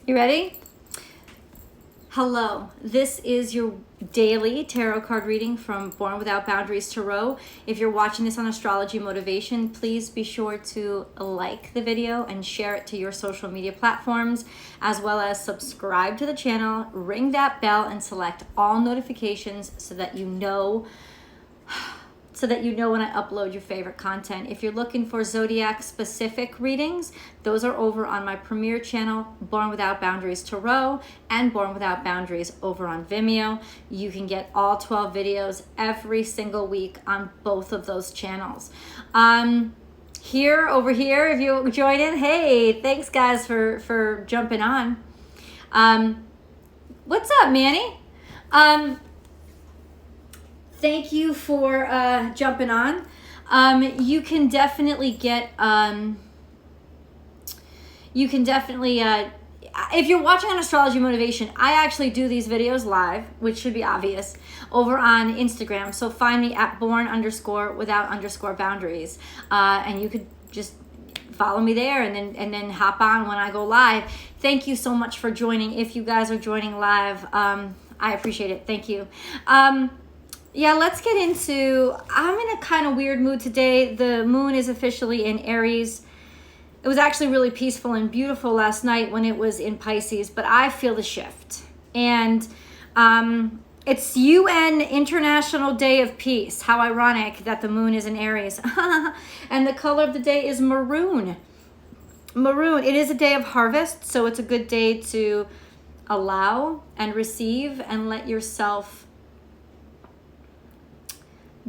You ready? Hello, this is your daily tarot card reading from Born Without Boundaries Tarot. If you're watching this on Astrology Motivation, please be sure to like the video and share it to your social media platforms, as well as subscribe to the channel, ring that bell, and select all notifications so that you know when I upload your favorite content. If you're looking for Zodiac specific readings, those are over on my premiere channel, Born Without Boundaries Tarot, and Born Without Boundaries over on Vimeo. You can get all 12 videos every single week on both of those channels. Over here, if you join in, hey, thanks guys for jumping on. What's up, Manny? Thank you for jumping on. You can definitely get, if you're watching on Astrology Motivation, I actually do these videos live, which should be obvious, over on Instagram. So find me at born_without_boundaries. And you could just follow me there and then hop on when I go live. Thank you so much for joining. If you guys are joining live, I appreciate it. Thank you. Yeah, let's get into, I'm in a kind of weird mood today. The moon is officially in Aries. It was actually really peaceful and beautiful last night when it was in Pisces, but I feel the shift. And it's UN International Day of Peace. How ironic that the moon is in Aries. And the color of the day is maroon. Maroon. It is a day of harvest, so it's a good day to allow and receive and let yourself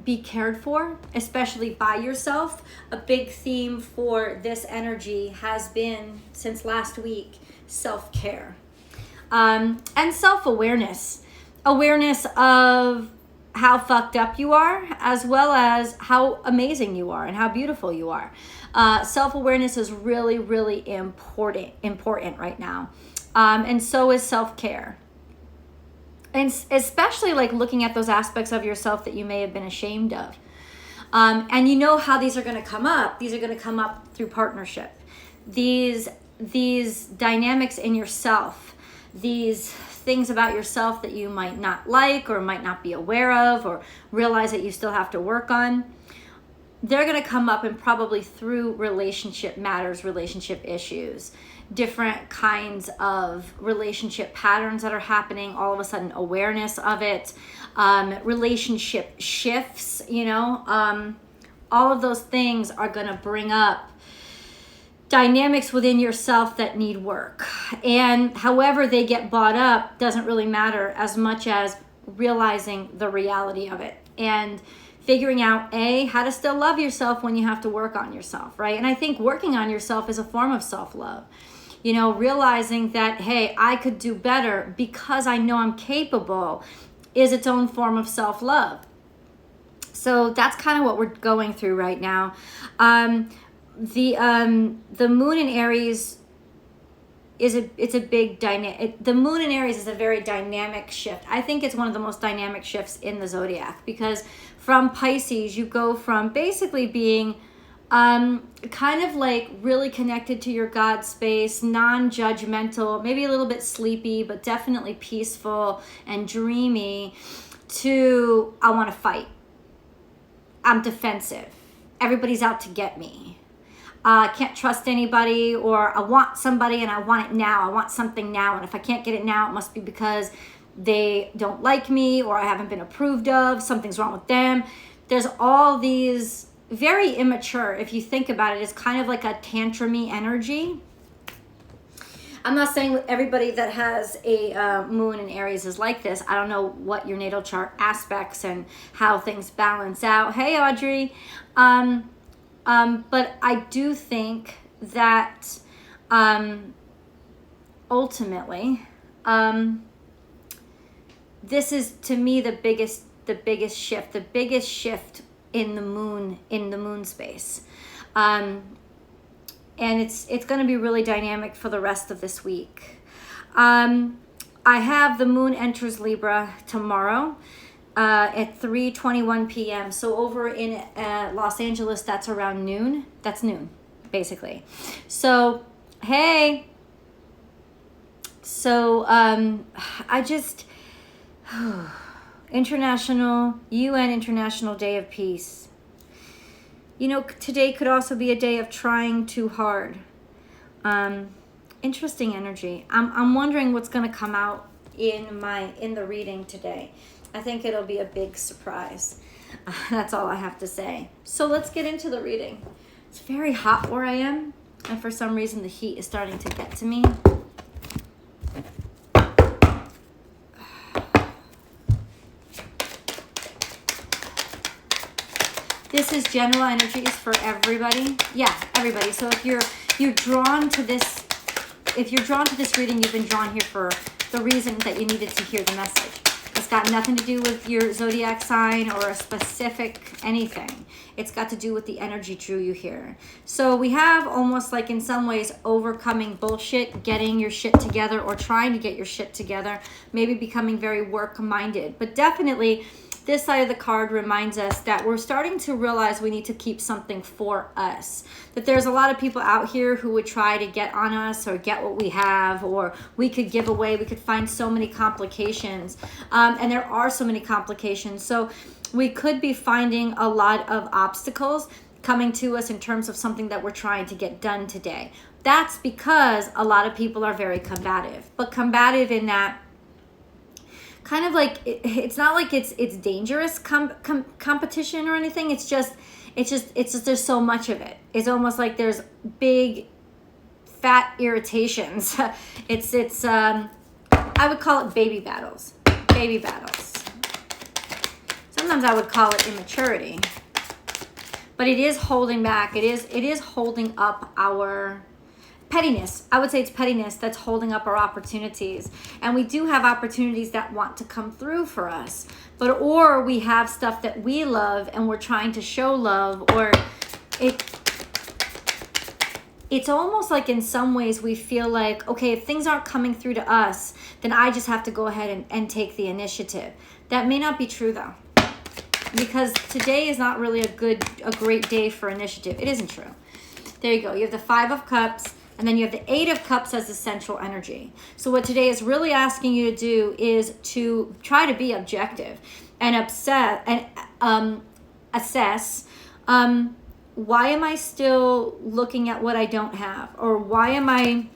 be cared for, especially by yourself. A big theme for this energy has been, since last week, self-care and self-awareness. Awareness of how fucked up you are, as well as how amazing you are and how beautiful you are. Self-awareness is really, really important right now. And so is self-care. And especially like looking at those aspects of yourself that you may have been ashamed of. And you know how these are going to come up. These are going to come up through partnership. These dynamics in yourself, these things about yourself that you might not like or might not be aware of or realize that you still have to work on, they're going to come up, and probably through relationship matters, relationship issues, different kinds of relationship patterns that are happening, all of a sudden awareness of it, relationship shifts, all of those things are going to bring up dynamics within yourself that need work. And however they get brought up doesn't really matter as much as realizing the reality of it and figuring out, how to still love yourself when you have to work on yourself, right? And I think working on yourself is a form of self-love. Realizing that, hey, I could do better because I know I'm capable is its own form of self-love. So that's kind of what we're going through right now. The moon in Aries it's a big dynamic. The moon in Aries is a very dynamic shift. I think it's one of the most dynamic shifts in the zodiac, because from Pisces, you go from basically being kind of like really connected to your God space, non-judgmental, maybe a little bit sleepy, but definitely peaceful and dreamy, to I want to fight. I'm defensive. Everybody's out to get me. I can't trust anybody, or I want somebody and I want it now. I want something now. And if I can't get it now, it must be because they don't like me or I haven't been approved of. Something's wrong with them. There's all these very immature, if you think about it, it's kind of like a tantrum-y energy. I'm not saying everybody that has a moon in Aries is like this. I don't know what your natal chart aspects and how things balance out. Hey, Audrey. But I do think that ultimately, this is, to me, the biggest shift in the moon space. And it's going to be really dynamic for the rest of this week. I have the moon enters Libra tomorrow at 3:21 p.m. So over in Los Angeles, that's around noon. That's noon, basically. So, hey, So I just, UN International Day of Peace. You know, today could also be a day of trying too hard. Interesting energy. I'm wondering what's going to come out in the reading today. I think it'll be a big surprise. That's all I have to say. So let's get into the reading. It's very hot where I am, and for some reason the heat is starting to get to me. This is general energies for everybody. Yeah, everybody. So if you're drawn to this, reading, you've been drawn here for the reason that you needed to hear the message. It's got nothing to do with your zodiac sign or a specific anything. It's got to do with the energy drew you here. So we have almost like in some ways overcoming bullshit, getting your shit together or trying to get your shit together, maybe becoming very work-minded. But definitely this side of the card reminds us that we're starting to realize we need to keep something for us. That there's a lot of people out here who would try to get on us or get what we have, or we could give away. We could find so many complications. And there are so many complications. So we could be finding a lot of obstacles coming to us in terms of something that we're trying to get done today. That's because a lot of people are very combative. But combative in that, kind of like it's not like it's dangerous competition or anything. It's just there's so much of it. It's almost like there's big fat irritations. It's I would call it baby battles. Sometimes I would call it immaturity, but it is holding back. It is holding up our pettiness. I would say it's pettiness that's holding up our opportunities. And we do have opportunities that want to come through for us. Or we have stuff that we love and we're trying to show love, or it's almost like in some ways we feel like, okay, if things aren't coming through to us, then I just have to go ahead and take the initiative. That may not be true though, because today is not really a great day for initiative. It isn't true. There you go. You have the 5 of Cups. And then you have the 8 of Cups as the central energy. So what today is really asking you to do is to try to be objective and assess why am I still looking at what I don't have? Or why am I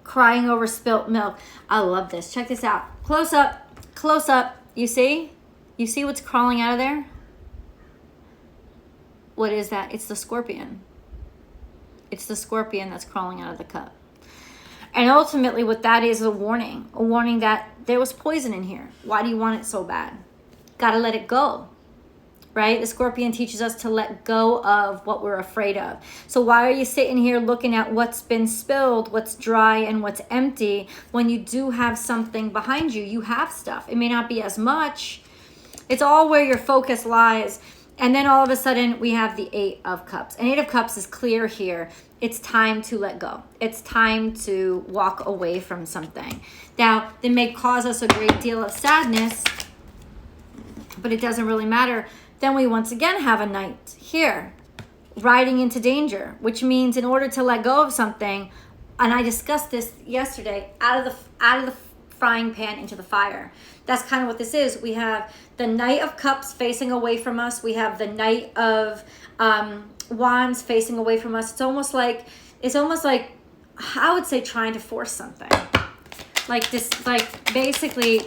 crying over spilt milk? I love this. Check this out. Close up. You see? You see what's crawling out of there? What is that? It's the scorpion. It's the scorpion that's crawling out of the cup. And ultimately what that is a warning that there was poison in here. Why do you want it so bad? Got to let it go, right? The scorpion teaches us to let go of what we're afraid of. So why are you sitting here looking at what's been spilled, what's dry and what's empty, when you do have something behind you? You have stuff. It may not be as much. It's all where your focus lies. And then all of a sudden we have the 8 of Cups. And 8 of Cups is clear here. It's time to let go. It's time to walk away from something. Now, it may cause us a great deal of sadness, but it doesn't really matter. Then we once again have a Knight here, riding into danger, which means in order to let go of something, and I discussed this yesterday, out of the frying pan into the fire. That's kind of what this is. We have the Knight of Cups facing away from us. We have the Knight of Wands facing away from us. It's almost like I would say trying to force something. Like this, like basically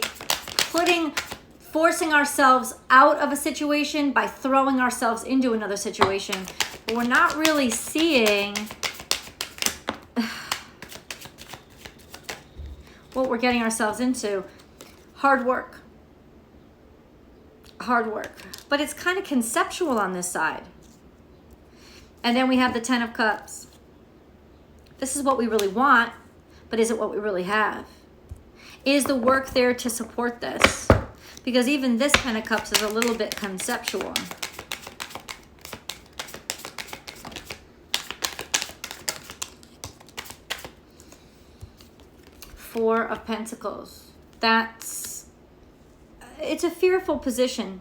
forcing ourselves out of a situation by throwing ourselves into another situation. But we're not really seeing what we're getting ourselves into. Hard work. But it's kind of conceptual on this side. And then we have the 10 of Cups. This is what we really want, but is it what we really have? Is the work there to support this? Because even this 10 of Cups is a little bit conceptual. Four of Pentacles. It's a fearful position.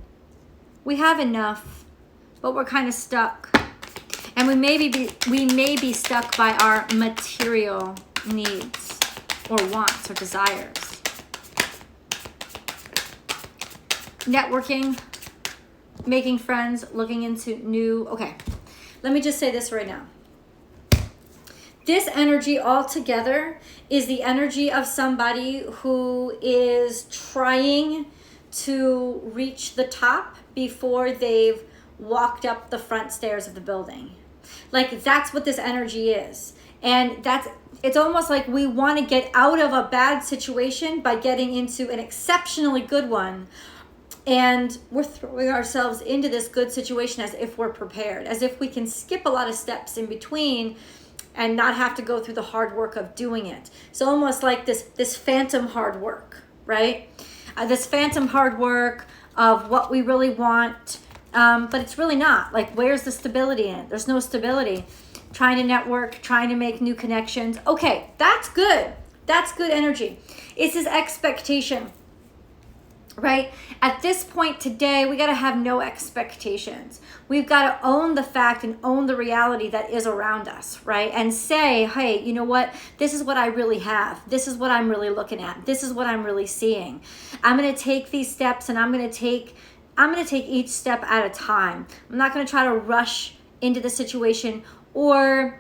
We have enough, but we're kind of stuck. And we may be stuck by our material needs. or wants or desires. Networking, making friends, looking into new, okay. Let me just say this right now. This energy altogether is the energy of somebody who is trying to reach the top before they've walked up the front stairs of the building. Like, that's what this energy is. And it's almost like we want to get out of a bad situation by getting into an exceptionally good one. And we're throwing ourselves into this good situation as if we're prepared, as if we can skip a lot of steps in between and not have to go through the hard work of doing it. So almost like this phantom hard work, right? This phantom hard work of what we really want, but it's really not. Like, where's the stability in it? There's no stability. Trying to network, trying to make new connections. Okay, that's good. That's good energy. It's this expectation, right? At this point today, we got to have no expectations. We've got to own the fact and own the reality that is around us, right? And say, hey, you know what? This is what I really have. This is what I'm really looking at. This is what I'm really seeing. I'm going to take these steps, and I'm going to take each step at a time. I'm not going to try to rush into the situation or,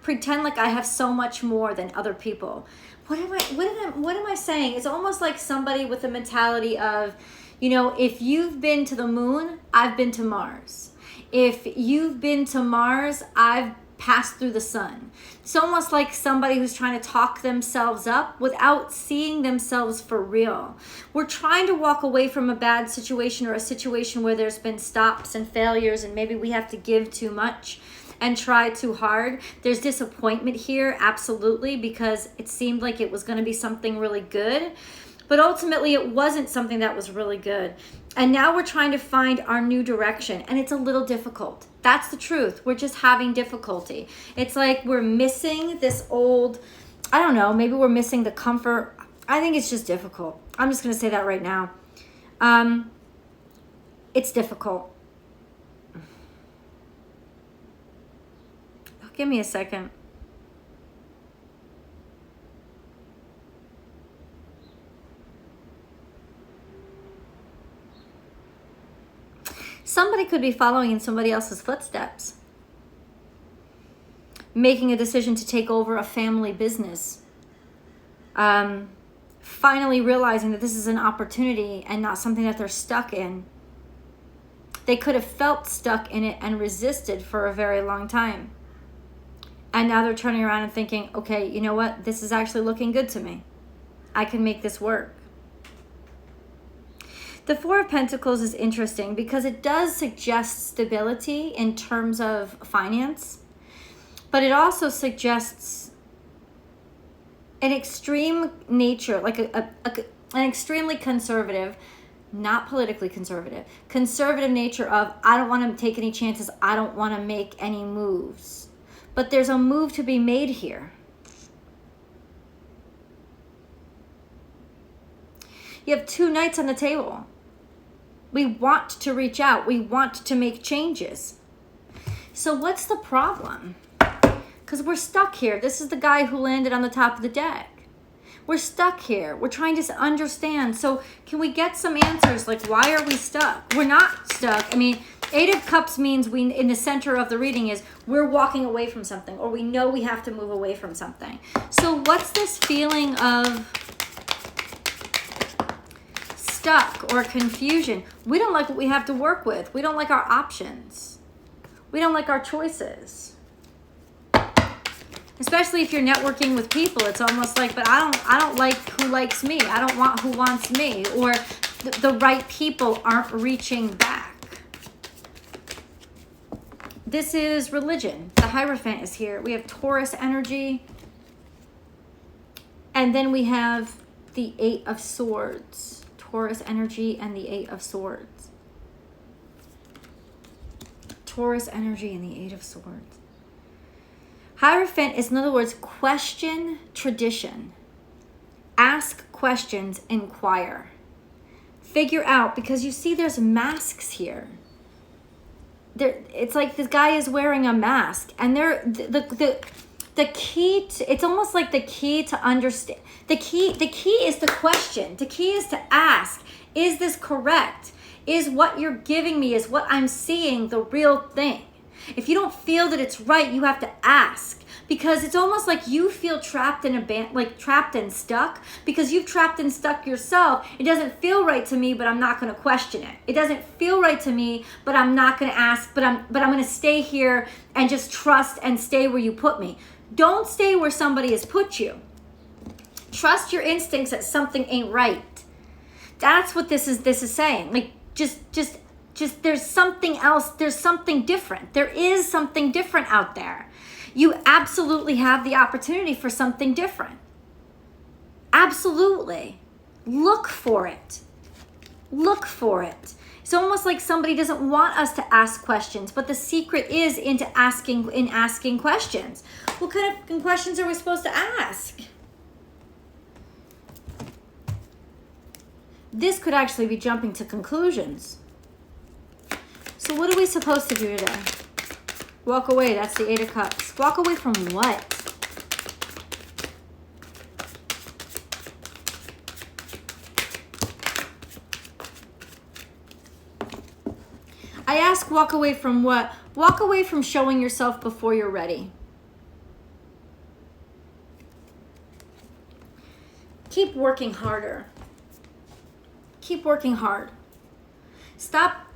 pretend like I have so much more than other people. What am I saying? It's almost like somebody with the mentality of, if you've been to the moon, I've been to Mars. If you've been to Mars, I've passed through the sun. It's almost like somebody who's trying to talk themselves up without seeing themselves for real. We're trying to walk away from a bad situation or a situation where there's been stops and failures, and maybe we have to give too much and try too hard. There's disappointment here, absolutely, because it seemed like it was going to be something really good, but ultimately it wasn't something that was really good. And now we're trying to find our new direction, and it's a little difficult. That's the truth. We're just having difficulty. It's like we're missing this old, I don't know, maybe we're missing the comfort. I think it's just difficult. I'm just going to say that right now. It's difficult. Give me a second. Somebody could be following in somebody else's footsteps, making a decision to take over a family business, finally realizing that this is an opportunity and not something that they're stuck in. They could have felt stuck in it and resisted for a very long time. And now they're turning around and thinking, okay, you know what? This is actually looking good to me. I can make this work. The Four of Pentacles is interesting because it does suggest stability in terms of finance, but it also suggests an extreme nature, like an extremely conservative, not politically conservative nature of, I don't want to take any chances. I don't want to make any moves. But there's a move to be made here. You have two knights on the table. We want to reach out. We want to make changes. So what's the problem? Because we're stuck here. This is the guy who landed on the top of the deck. We're stuck here. We're trying to understand. So can we get some answers? Like, why are we stuck? We're not stuck. I mean, Eight of Cups means we, in the center of the reading, is we're walking away from something, or we know we have to move away from something. So what's this feeling of stuck or confusion? We don't like what we have to work with. We don't like our options. We don't like our choices. Especially if you're networking with people, it's almost like, but I don't like who likes me. I don't want who wants me, or the right people aren't reaching back. This is religion. The Hierophant is here. We have Taurus energy. And then we have the Eight of Swords. Taurus energy and the Eight of Swords. Taurus energy and the Eight of Swords. Hierophant is, in other words, question tradition. Ask questions, inquire. Figure out, because you see there's masks here. It's like this guy is wearing a mask, and the it's almost like the key to understand, the key is the question. The key is to ask, is this correct? Is what you're giving me, is what I'm seeing the real thing? If you don't feel that it's right, you have to ask, because it's almost like you feel trapped and stuck because you've trapped and stuck yourself. It doesn't feel right to me, but I'm not going to question it. It doesn't feel right to me, but I'm not going to ask, but I'm going to stay here and just trust and stay where you put me. Don't stay where somebody has put you. Trust your instincts that something ain't right. That's what this is saying. Like, just there's something else. There's something different. There is something different out there. You absolutely have the opportunity for something different. Absolutely. Look for it. Look for it. It's almost like somebody doesn't want us to ask questions, but the secret is in asking questions. What kind of questions are we supposed to ask? This could actually be jumping to conclusions. So what are we supposed to do today? Walk away. That's the 8 of Cups. Walk away from what? I ask, walk away from what? Walk away from showing yourself before you're ready. Keep working harder. Keep working hard. Stop.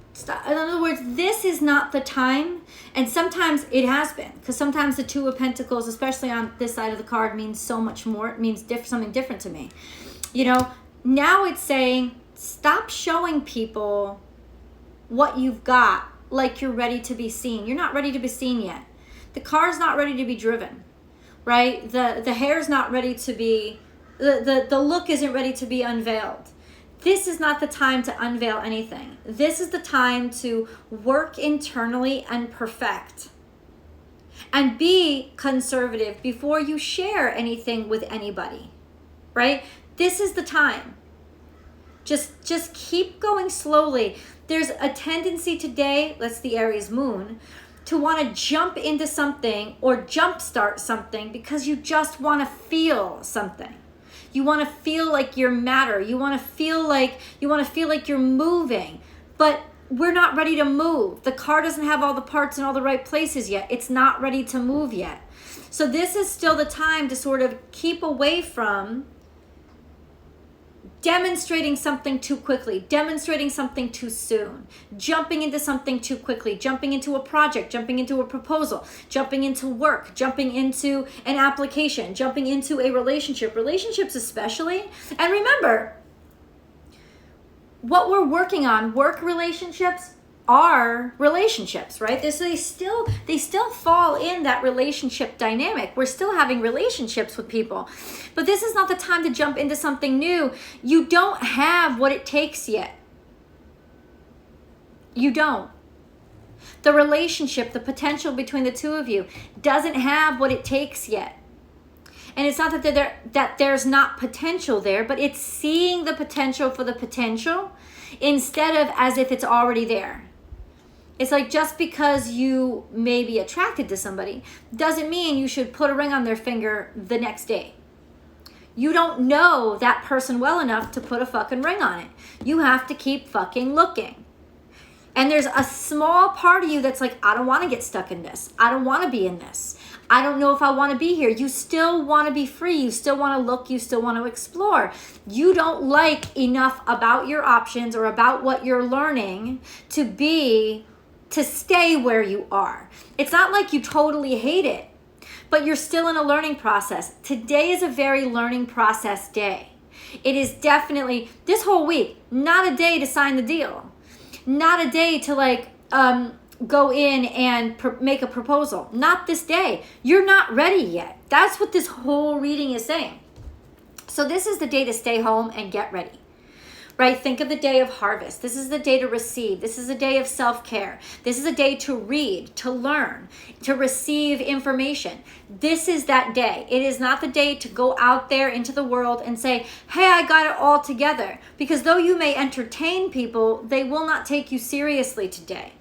In other words, this is not the time, and sometimes it has been, because sometimes the 2 of Pentacles, especially on this side of the card, means so much more. It means something different to me. You know, now it's saying, stop showing people what you've got like you're ready to be seen. You're not ready to be seen yet. The car's not ready to be driven, right? The hair's not ready to be, the look isn't ready to be unveiled. This is not the time to unveil anything. This is the time to work internally and perfect. And be conservative before you share anything with anybody, right? This is the time. Just keep going slowly. There's a tendency today, that's the Aries moon, to want to jump into something or jumpstart something because you just want to feel something. You want to feel like you matter. You want to feel like you're moving. But we're not ready to move. The car doesn't have all the parts in all the right places yet. It's not ready to move yet. So this is still the time to sort of keep away from demonstrating something too quickly, demonstrating something too soon, jumping into something too quickly, jumping into a project, jumping into a proposal, jumping into work, jumping into an application, jumping into a relationships especially. And remember, what we're working on, work relationships, are relationships, right? They still fall in that relationship dynamic. We're still having relationships with people, but this is not the time to jump into something new. You don't have what it takes yet. You don't. The relationship, the potential between the 2 of you doesn't have what it takes yet. And it's not that there's not potential there, but it's seeing the potential for the potential instead of as if it's already there. It's like, just because you may be attracted to somebody doesn't mean you should put a ring on their finger the next day. You don't know that person well enough to put a fucking ring on it. You have to keep fucking looking. And there's a small part of you that's like, I don't want to get stuck in this. I don't want to be in this. I don't know if I want to be here. You still want to be free. You still want to look. You still want to explore. You don't like enough about your options or about what you're learning to stay where you are. It's not like you totally hate it, but you're still in a learning process. Today is a very learning process day. It is definitely, this whole week, not a day to sign the deal. Not a day to go in and make a proposal. Not this day. You're not ready yet. That's what this whole reading is saying. So this is the day to stay home and get ready. Right? Think of the day of harvest. This is the day to receive. This is a day of self-care. This is a day to read, to learn, to receive information. This is that day. It is not the day to go out there into the world and say, hey, I got it all together. Because though you may entertain people, they will not take you seriously today.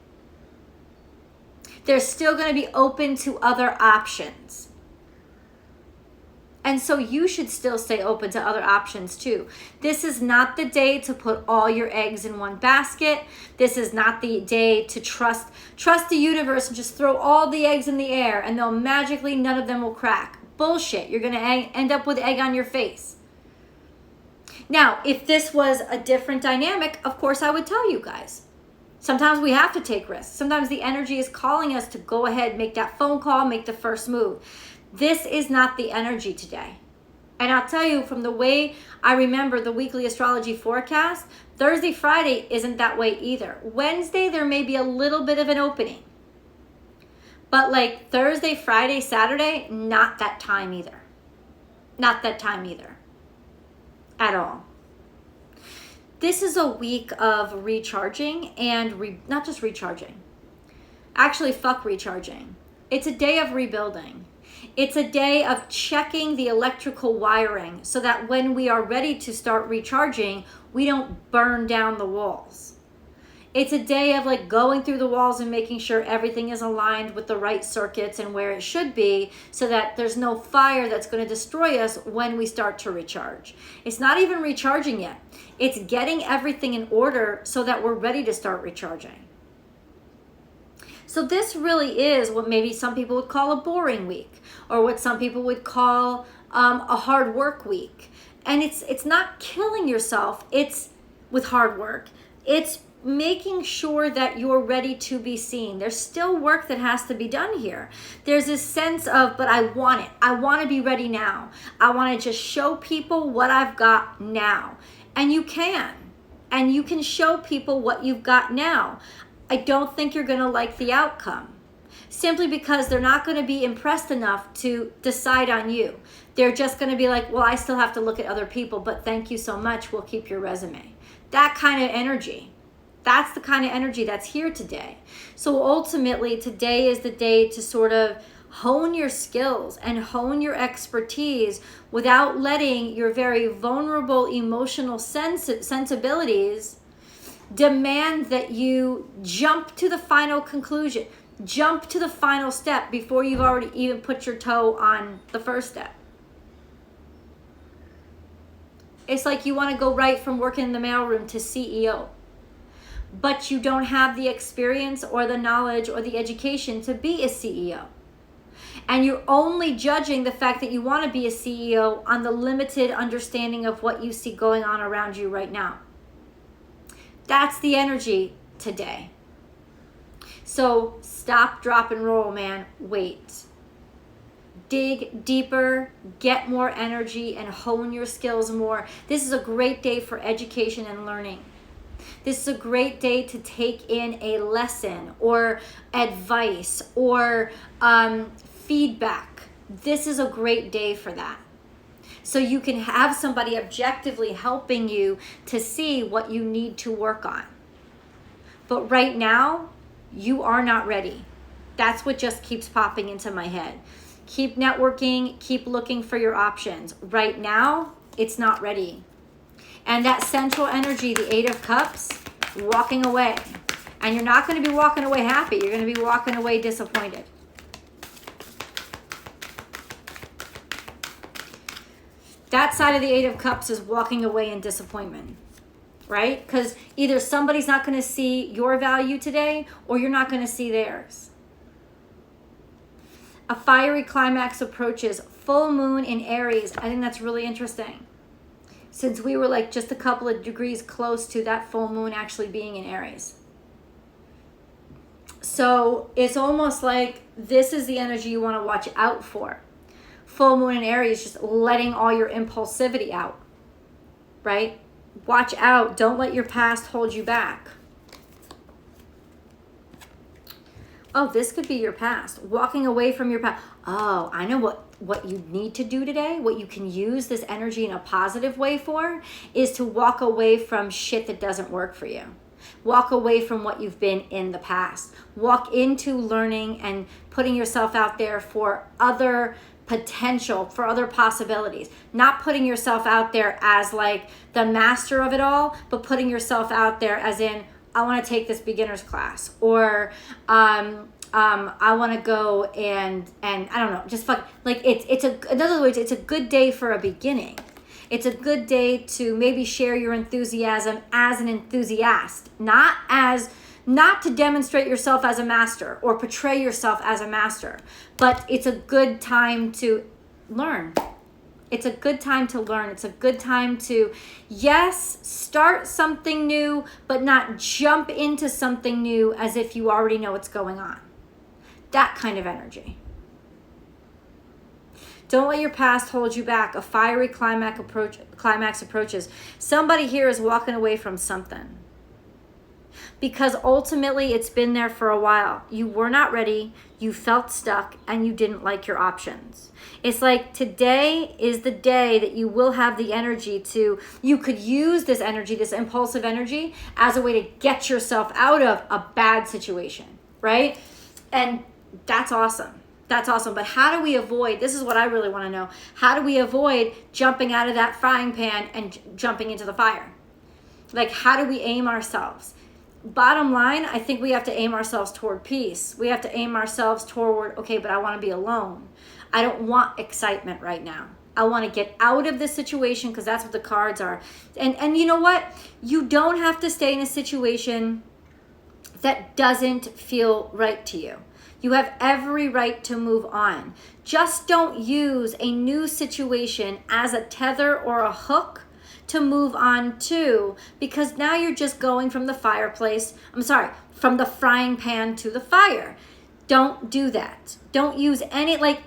They're still going to be open to other options. And so you should still stay open to other options too. This is not the day to put all your eggs in one basket. This is not the day to trust the universe and just throw all the eggs in the air and they'll magically, none of them will crack. Bullshit. You're going to end up with egg on your face. Now, if this was a different dynamic, of course I would tell you guys. Sometimes we have to take risks. Sometimes the energy is calling us to go ahead, make that phone call, make the first move. This is not the energy today. And I'll tell you, from the way I remember the weekly astrology forecast, Thursday, Friday isn't that way either. Wednesday, there may be a little bit of an opening. But like Thursday, Friday, Saturday, not that time either. Not that time either. At all. This is a week of recharging and not just recharging. Actually, fuck recharging. It's a day of rebuilding. It's a day of checking the electrical wiring so that when we are ready to start recharging, we don't burn down the walls. It's a day of like going through the walls and making sure everything is aligned with the right circuits and where it should be so that there's no fire that's going to destroy us when we start to recharge. It's not even recharging yet. It's getting everything in order so that we're ready to start recharging. So this really is what maybe some people would call a boring week, or what some people would call a hard work week. And it's not killing yourself. It's with hard work. It's making sure that you're ready to be seen. There's still work that has to be done here. There's this sense of, but I want it. I want to be ready now. I want to just show people what I've got now. And you can. And you can show people what you've got now. I don't think you're going to like the outcome, simply because they're not going to be impressed enough to decide on you. They're just going to be like, well, I still have to look at other people, but thank you so much. We'll keep your resume. That kind of energy. That's the kind of energy that's here today. So ultimately, today is the day to sort of hone your skills and hone your expertise without letting your very vulnerable emotional sensibilities demand that you jump to the final conclusion, jump to the final step before you've already even put your toe on the first step. It's like you want to go right from working in the mailroom to CEO, but you don't have the experience or the knowledge or the education to be a CEO. And you're only judging the fact that you want to be a CEO on the limited understanding of what you see going on around you right now. That's the energy today. So stop, drop, and roll, man. Wait. Dig deeper, get more energy, and hone your skills more. This is a great day for education and learning. This is a great day to take in a lesson or advice or feedback. This is a great day for that. So you can have somebody objectively helping you to see what you need to work on. But right now, you are not ready. That's what just keeps popping into my head. Keep networking, keep looking for your options. Right now, it's not ready. And that central energy, the Eight of Cups, walking away. And you're not going to be walking away happy. You're going to be walking away disappointed. That side of the Eight of Cups is walking away in disappointment, right? Because either somebody's not going to see your value today or you're not going to see theirs. A fiery climax approaches. Full moon in Aries. I think that's really interesting. Since we were like just a couple of degrees close to that full moon actually being in Aries. So it's almost like this is the energy you want to watch out for. Full moon in Aries, just letting all your impulsivity out, right? Watch out. Don't let your past hold you back. Oh, this could be your past. Walking away from your past. Oh, I know what you need to do today, what you can use this energy in a positive way for, is to walk away from shit that doesn't work for you. Walk away from what you've been in the past. Walk into learning and putting yourself out there for other potential, for other possibilities. Not putting yourself out there as like the master of it all, but putting yourself out there as in, I want to take this beginner's class, or I want to go and I don't know, just fuck, like in other words, it's a good day for a beginning. It's a good day to maybe share your enthusiasm as an enthusiast, not to demonstrate yourself as a master or portray yourself as a master, but it's a good time to learn. It's a good time to learn. It's a good time to, yes, start something new, but not jump into something new as if you already know what's going on. That kind of energy. Don't let your past hold you back. A fiery climax approaches. Somebody here is walking away from something, because ultimately it's been there for a while. You were not ready, you felt stuck, and you didn't like your options. It's like today is the day that you will have the energy to, you could use this energy, this impulsive energy, as a way to get yourself out of a bad situation, right? And that's awesome. That's awesome. But how do we avoid, this is what I really want to know, how do we avoid jumping out of that frying pan and jumping into the fire? Like, how do we aim ourselves? Bottom line, I think we have to aim ourselves toward peace. We have to aim ourselves toward, okay, but I want to be alone. I don't want excitement right now. I want to get out of this situation, because that's what the cards are. And you know what? You don't have to stay in a situation that doesn't feel right to you. You have every right to move on. Just don't use a new situation as a tether or a hook to move on to, because now you're just going from the from the frying pan to the fire. Don't do that. Don't use any, like,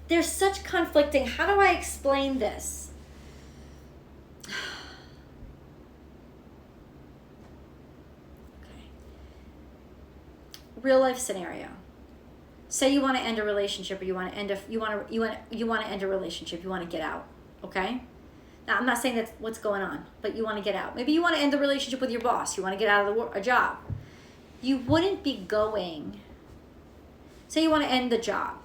there's such conflicting, how do I explain this? Okay. Real life scenario. Say you want to end a relationship, or you want to end a relationship, you want to get out, okay? Now, I'm not saying that's what's going on, but you want to get out. Maybe you want to end the relationship with your boss. You want to get out of a job. You wouldn't be going. Say you want to end the job.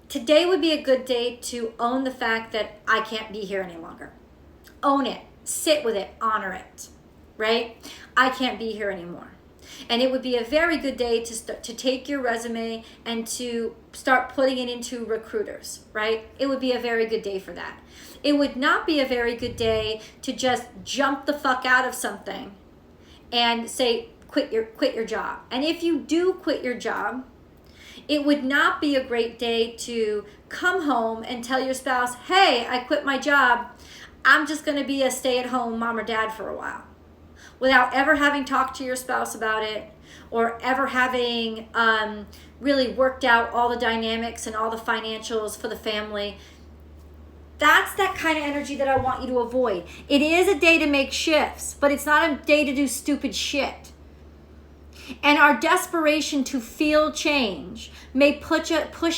Today would be a good day to own the fact that I can't be here any longer. Own it. Sit with it. Honor it. Right? I can't be here anymore. And it would be a very good day to take your resume and to start putting it into recruiters, right? It would be a very good day for that. It would not be a very good day to just jump the fuck out of something and say, quit your job. And if you do quit your job, it would not be a great day to come home and tell your spouse, hey, I quit my job. I'm just going to be a stay-at-home mom or dad for a while, without ever having talked to your spouse about it, or ever having really worked out all the dynamics and all the financials for the family. That's that kind of energy that I want you to avoid. It is a day to make shifts, but it's not a day to do stupid shit. And our desperation to feel change may push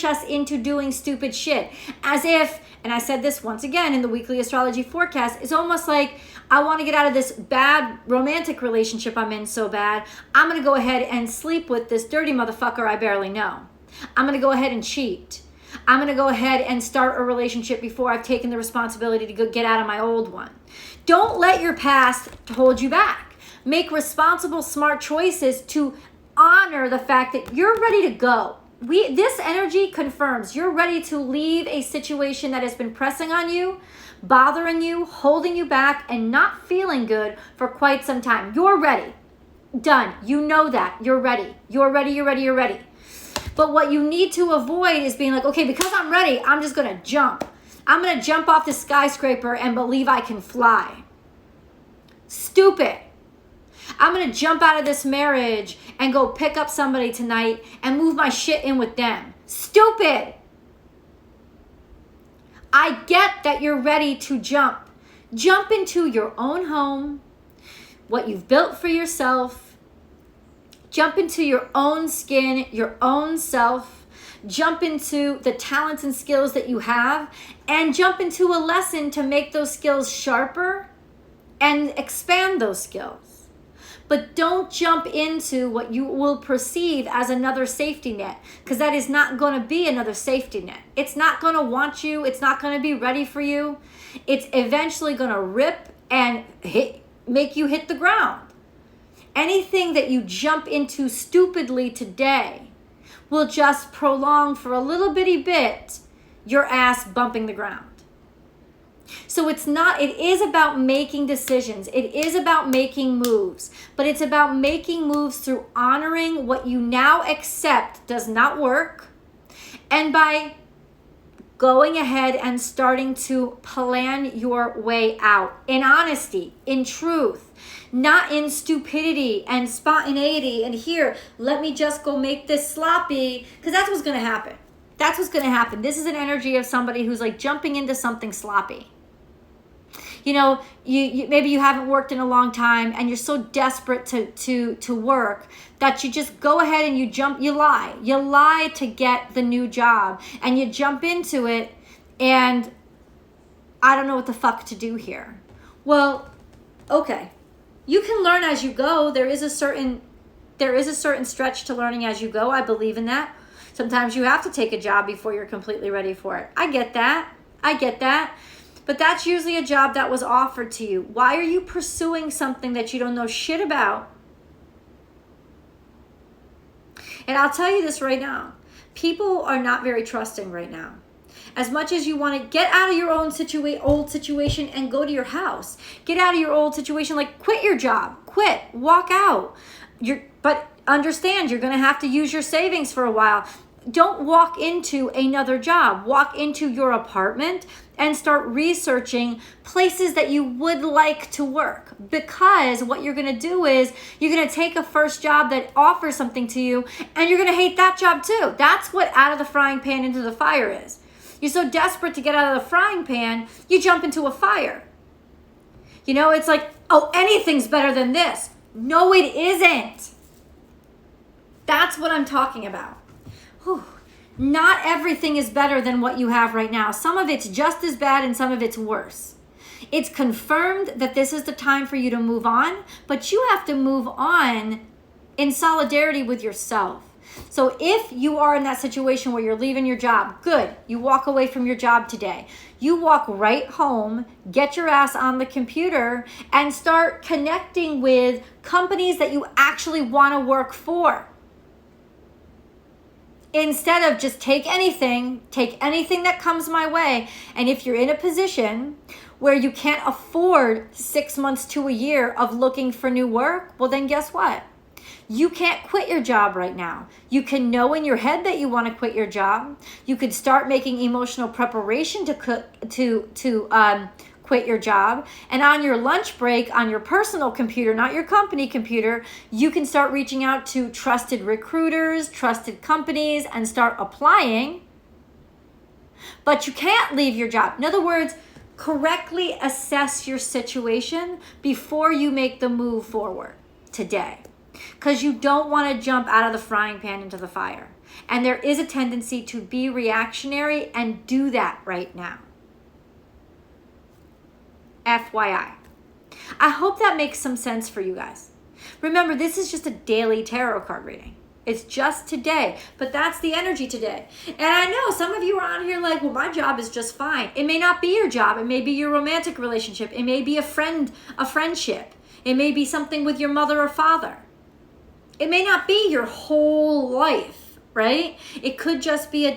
us into doing stupid shit. As if, and I said this once again in the weekly astrology forecast, it's almost like, I want to get out of this bad romantic relationship I'm in so bad, I'm going to go ahead and sleep with this dirty motherfucker I barely know. I'm going to go ahead and cheat. I'm going to go ahead and start a relationship before I've taken the responsibility to go get out of my old one. Don't let your past hold you back. Make responsible, smart choices to honor the fact that you're ready to go. This energy confirms you're ready to leave a situation that has been pressing on you, bothering you, holding you back, and not feeling good for quite some time. You're ready. Done. You know that. You're ready. You're ready. You're ready. You're ready. But what you need to avoid is being like, okay, because I'm ready, I'm just going to jump. I'm going to jump off the skyscraper and believe I can fly. Stupid. I'm going to jump out of this marriage and go pick up somebody tonight and move my shit in with them. Stupid. I get that you're ready to jump. Jump into your own home, what you've built for yourself. Jump into your own skin, your own self. Jump into the talents and skills that you have, and jump into a lesson to make those skills sharper and expand those skills. But don't jump into what you will perceive as another safety net, because that is not going to be another safety net. It's not going to want you. It's not going to be ready for you. It's eventually going to rip and make you hit the ground. anything that you jump into stupidly today will just prolong for a little bitty bit your ass bumping the ground. So it is about making decisions. It is about making moves, but it's about making moves through honoring what you now accept does not work, and by going ahead and starting to plan your way out in honesty, in truth, not in stupidity and spontaneity and here, let me just go make this sloppy, because that's what's going to happen. That's what's going to happen. This is an energy of somebody who's like jumping into something sloppy. You know, you maybe you haven't worked in a long time and you're so desperate to work that you just go ahead and you lie to get the new job, and you jump into it, and I don't know what the fuck to do here. Well, okay. You can learn as you go. There is a certain stretch to learning as you go. I believe in that. Sometimes you have to take a job before you're completely ready for it. I get that. But that's usually a job that was offered to you. Why are you pursuing something that you don't know shit about? And I'll tell you this right now. People are not very trusting right now. As much as you want to get out of your own old situation and go to your house. Get out of your old situation, like quit your job. Quit. Walk out. But understand, you're going to have to use your savings for a while. Don't walk into another job. Walk into your apartment and start researching places that you would like to work. Because what you're going to do is you're going to take a first job that offers something to you, and you're going to hate that job too. That's what out of the frying pan into the fire is. You're so desperate to get out of the frying pan, you jump into a fire. You know, it's like, oh, anything's better than this. No, it isn't. That's what I'm talking about. Whew. Not everything is better than what you have right now. Some of it's just as bad and some of it's worse. It's confirmed that this is the time for you to move on, but you have to move on in solidarity with yourself. So if you are in that situation where you're leaving your job, good. You walk away from your job today. You walk right home, get your ass on the computer, and start connecting with companies that you actually want to work for. Instead of just take anything that comes my way. And if you're in a position where you can't afford 6 months to a year of looking for new work, well then guess what? You can't quit your job right now. You can know in your head that you want to quit your job. You could start making emotional preparation to quit your job. And on your lunch break, on your personal computer, not your company computer, you can start reaching out to trusted recruiters, trusted companies, and start applying. But you can't leave your job. In other words, correctly assess your situation before you make the move forward today. Because you don't want to jump out of the frying pan into the fire. And there is a tendency to be reactionary and do that right now. FYI. I hope that makes some sense for you guys. Remember, this is just a daily tarot card reading. It's just today, but that's the energy today. And I know some of you are on here like, well, my job is just fine. It may not be your job. It may be your romantic relationship. It may be a friendship. It may be something with your mother or father. It may not be your whole life, right? It could just be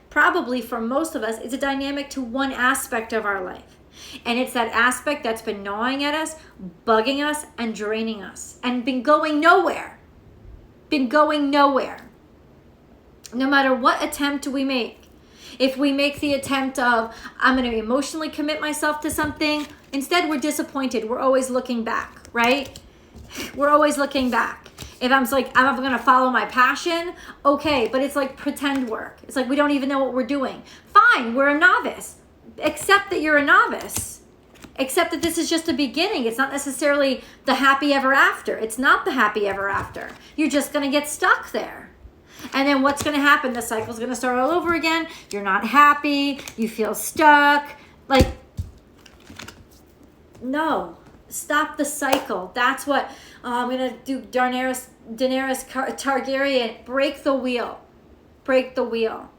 probably for most of us, it's a dynamic to one aspect of our life. And it's that aspect that's been gnawing at us, bugging us, and draining us, and been going nowhere. No matter what attempt we make. If we make the attempt of, I'm going to emotionally commit myself to something, instead we're disappointed. We're always looking back, right? We're always looking back. If I'm like, I'm going to follow my passion, okay, but it's like pretend work. It's like we don't even know what we're doing. Fine, we're a novice. Accept that you're a novice. Accept that this is just a beginning. It's not necessarily the happy ever after. It's not the happy ever after. You're just going to get stuck there. And then what's going to happen? The cycle's going to start all over again. You're not happy. You feel stuck. Like, no. Stop the cycle. That's what I'm going to do. Daenerys Targaryen. Break the wheel. Break the wheel.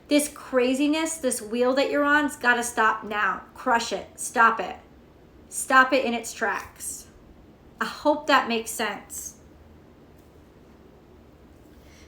This craziness, this wheel that you're on's got to stop now. Crush it. Stop it. Stop it in its tracks. I hope that makes sense.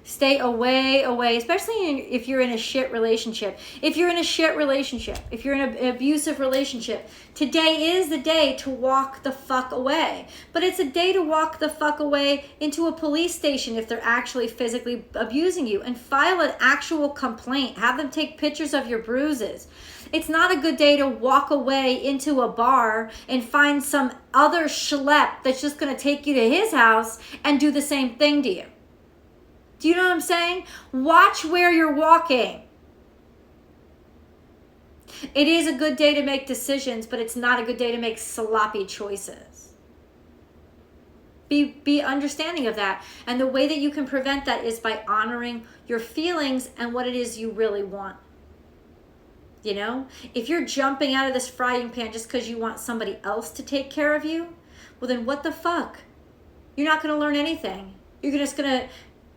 Stay away, especially if you're in a shit relationship. If you're in a shit relationship, if you're in an abusive relationship, today is the day to walk the fuck away. But it's a day to walk the fuck away into a police station if they're actually physically abusing you, and file an actual complaint. Have them take pictures of your bruises. It's not a good day to walk away into a bar and find some other schlep that's just going to take you to his house and do the same thing to you. Do you know what I'm saying? Watch where you're walking. It is a good day to make decisions, but it's not a good day to make sloppy choices. Be understanding of that. And the way that you can prevent that is by honoring your feelings and what it is you really want. You know? If you're jumping out of this frying pan just because you want somebody else to take care of you, well then what the fuck? You're not going to learn anything. You're just going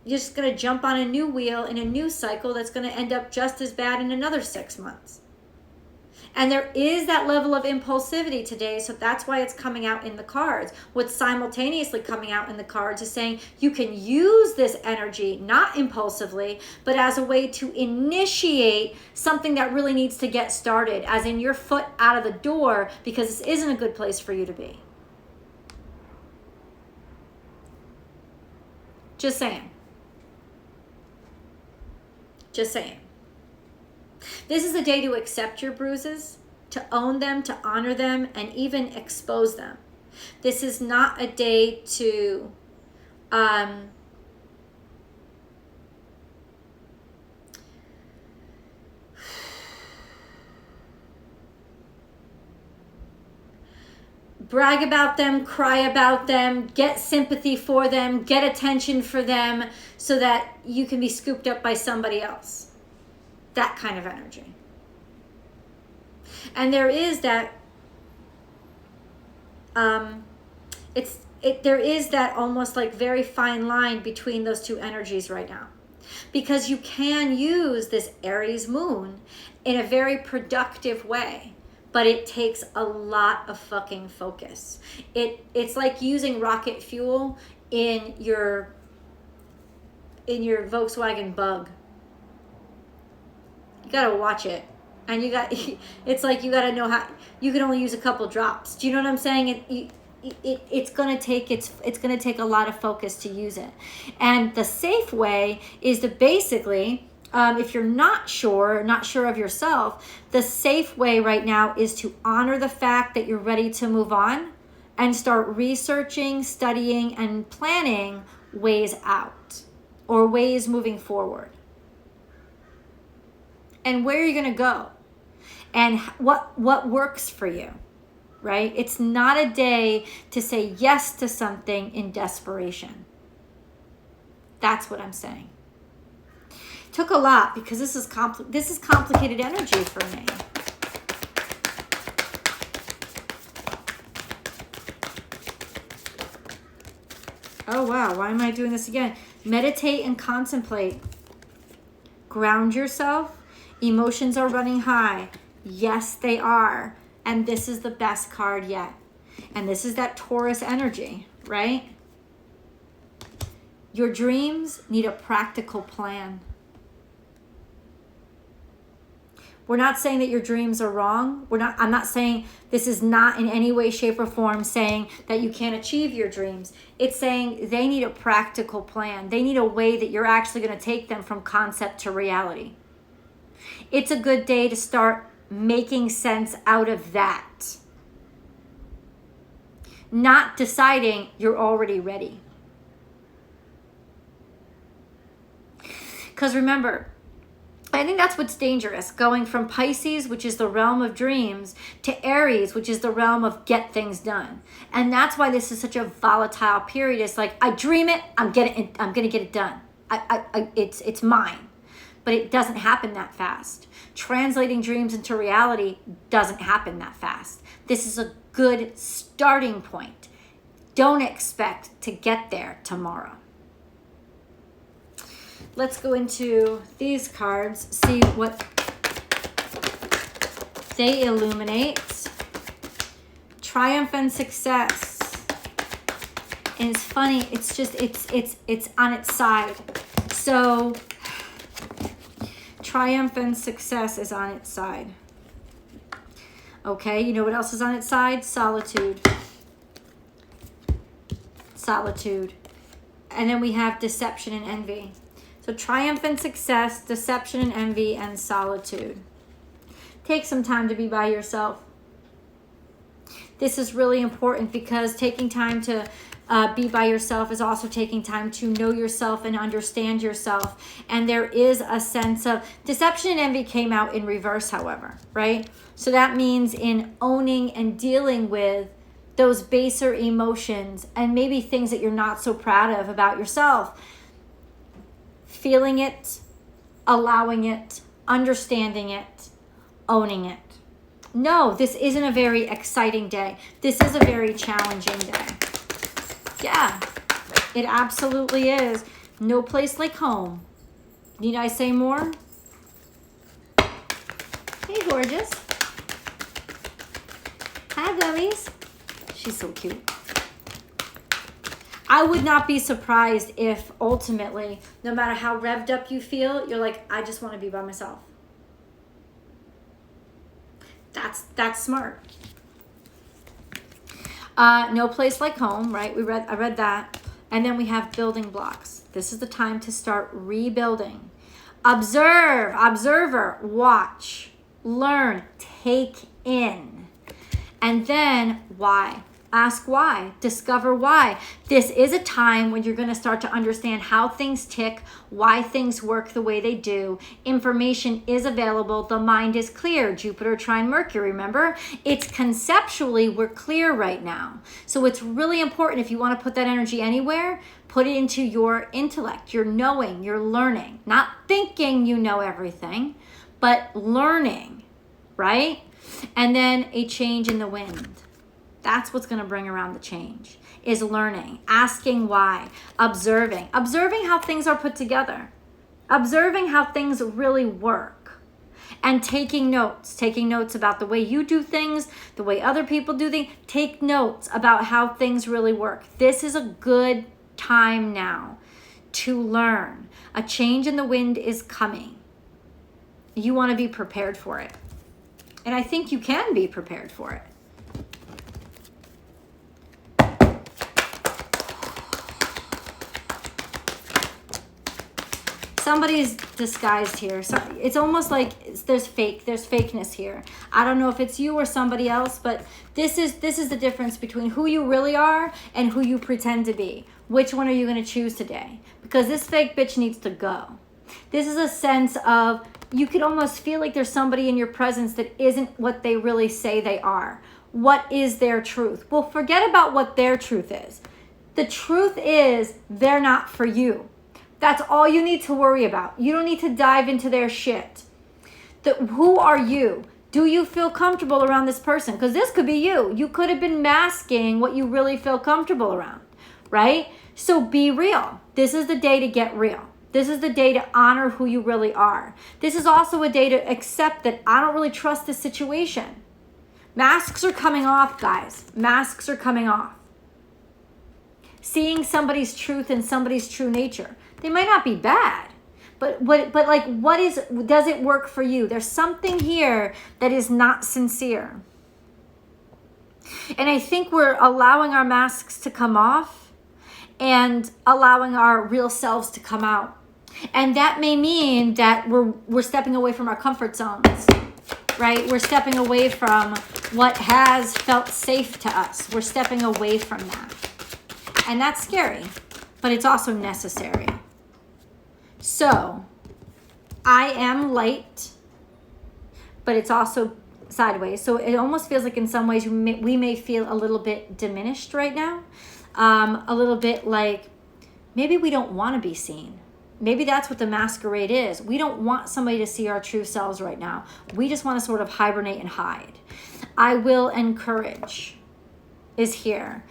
to jump on a new wheel in a new cycle that's going to end up just as bad in another 6 months. And there is that level of impulsivity today, so that's why it's coming out in the cards. What's simultaneously coming out in the cards is saying you can use this energy, not impulsively, but as a way to initiate something that really needs to get started, as in your foot out of the door, because this isn't a good place for you to be. Just saying. Just saying. This is a day to accept your bruises, to own them, to honor them, and even expose them. This is not a day to brag about them, cry about them, get sympathy for them, get attention for them so that you can be scooped up by somebody else. That kind of energy. And there is that there is that almost like very fine line between those two energies right now. Because you can use this Aries moon in a very productive way, but it takes a lot of fucking focus. It's like using rocket fuel in your Volkswagen Bug. You gotta watch it, and it's like you gotta know how. You can only use a couple drops. Do you know what I'm saying? It's gonna take a lot of focus to use it, and the safe way is to basically, if you're not sure of yourself, the safe way right now is to honor the fact that you're ready to move on, and start researching, studying, and planning ways out or ways moving forward. And where are you going to go? And what works for you, right? It's not a day to say yes to something in desperation. That's what I'm saying. Took a lot because this is complicated energy for me. Oh wow, why am I doing this again? Meditate and contemplate. Ground yourself. Emotions are running high. Yes, they are. And this is the best card yet. And this is that Taurus energy, right? Your dreams need a practical plan. We're not saying that your dreams are wrong. I'm not saying this is not in any way, shape, or form saying that you can't achieve your dreams. It's saying they need a practical plan. They need a way that you're actually going to take them from concept to reality. It's a good day to start making sense out of that. Not deciding you're already ready. Because remember, I think that's what's dangerous, going from Pisces, which is the realm of dreams, to Aries, which is the realm of get things done. And that's why this is such a volatile period. It's like, I dream it, I'm gonna get it done. It's mine. But it doesn't happen that fast. Translating dreams into reality doesn't happen that fast. This is a good starting point. Don't expect to get there tomorrow. Let's go into these cards, see what they illuminate. Triumph and success. And it's funny, it's just, it's on its side. So triumph and success is on its side. Okay, you know what else is on its side? Solitude. Solitude. And then we have deception and envy. So triumph and success, deception and envy, and solitude. Take some time to be by yourself. This is really important because taking time to be by yourself is also taking time to know yourself and understand yourself. And there is a sense of deception and envy came out in reverse, however, right? So that means in owning and dealing with those baser emotions and maybe things that you're not so proud of about yourself. Feeling it, allowing it, understanding it, owning it. No, this isn't a very exciting day. This is a very challenging day. Yeah, it absolutely is. No place like home. Need I say more? Hey, gorgeous. Hi, gummies. She's so cute. I would not be surprised if ultimately, no matter how revved up you feel, you're like, I just want to be by myself. That's smart. No place like home, right? I read that. And then we have building blocks. This is the time to start rebuilding. Observer, watch, learn, take in. And then why? Ask why. Discover why. This is a time when you're going to start to understand how things tick, why things work the way they do. Information is available. The mind is clear. Jupiter trine Mercury, remember? It's conceptually, we're clear right now. So it's really important if you want to put that energy anywhere, put it into your intellect, your knowing, your learning. Not thinking you know everything, but learning, right? And then a change in the wind. That's what's going to bring around the change, is learning, asking why, observing how things are put together, observing how things really work, and taking notes about the way you do things, the way other people do things. Take notes about how things really work. This is a good time now to learn. A change in the wind is coming. You want to be prepared for it. And I think you can be prepared for it. Somebody's disguised here. So it's almost like there's fakeness here. I don't know if it's you or somebody else, but this is the difference between who you really are and who you pretend to be. Which one are you going to choose today? Because this fake bitch needs to go. This is a sense of, you could almost feel like there's somebody in your presence that isn't what they really say they are. What is their truth? Well, forget about what their truth is. The truth is they're not for you. That's all you need to worry about. You don't need to dive into their shit. Who are you? Do you feel comfortable around this person? Because this could be you. You could have been masking what you really feel comfortable around, right? So be real. This is the day to get real. This is the day to honor who you really are. This is also a day to accept that I don't really trust this situation. Masks are coming off, guys. Masks are coming off. Seeing somebody's truth and somebody's true nature. They might not be bad, but does it work for you? There's something here that is not sincere. And I think we're allowing our masks to come off and allowing our real selves to come out. And that may mean that we're stepping away from our comfort zones, right? We're stepping away from what has felt safe to us. We're stepping away from that. And that's scary, but it's also necessary. So, I am light, but it's also sideways. So it almost feels like in some ways we may feel a little bit diminished right now. A little bit like maybe we don't want to be seen. Maybe that's what the masquerade is. We don't want somebody to see our true selves right now. We just want to sort of hibernate and hide. I will encourage is here.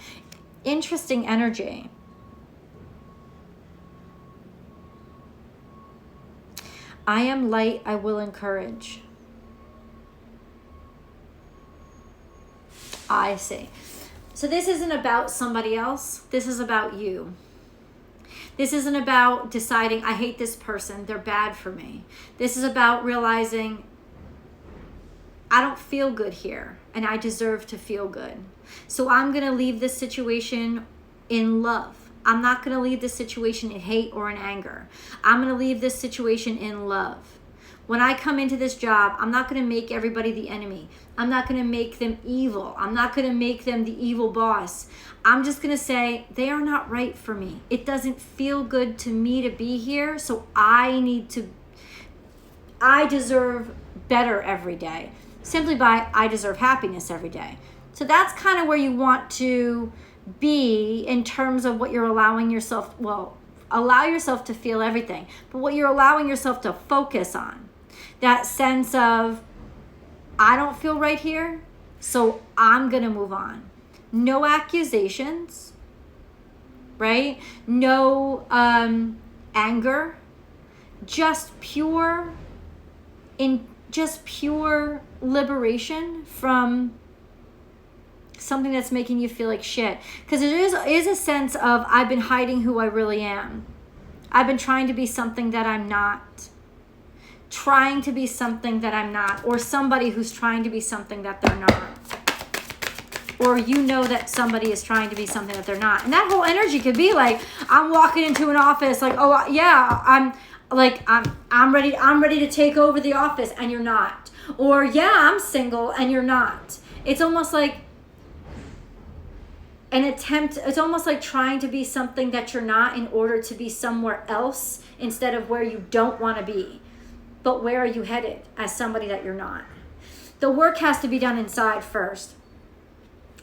Interesting energy. I am light, I will encourage. I see. So this isn't about somebody else. This is about you. This isn't about deciding, I hate this person, they're bad for me. This is about realizing, I don't feel good here, and I deserve to feel good. So I'm going to leave this situation in love. I'm not going to leave this situation in hate or in anger. I'm going to leave this situation in love. When I come into this job, I'm not going to make everybody the enemy. I'm not going to make them evil. I'm not going to make them the evil boss. I'm just going to say, they are not right for me. It doesn't feel good to me to be here, so I deserve better every day. Simply by, I deserve happiness every day. So that's kind of where you want to be in terms of what you're allowing yourself, allow yourself to feel everything, but what you're allowing yourself to focus on. That sense of, I don't feel right here, so I'm going to move on. No accusations, right? No anger, just pure liberation from something that's making you feel like shit. Because there is a sense of, I've been hiding who I really am. I've been trying to be something that I'm not. Trying to be something that I'm not. Or somebody who's trying to be something that they're not. Or you know that somebody is trying to be something that they're not. And that whole energy could be like, I'm walking into an office like, oh yeah, I'm ready to take over the office, and you're not. Or yeah, I'm single, and you're not. It's almost like it's almost like trying to be something that you're not in order to be somewhere else instead of where you don't want to be. But where are you headed as somebody that you're not? The work has to be done inside first.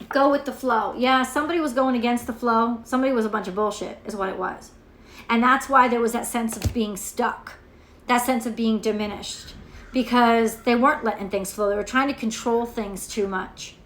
Go with the flow. Yeah, somebody was going against the flow. Somebody was a bunch of bullshit is what it was. And that's why there was that sense of being stuck, that sense of being diminished, because they weren't letting things flow. They were trying to control things too much,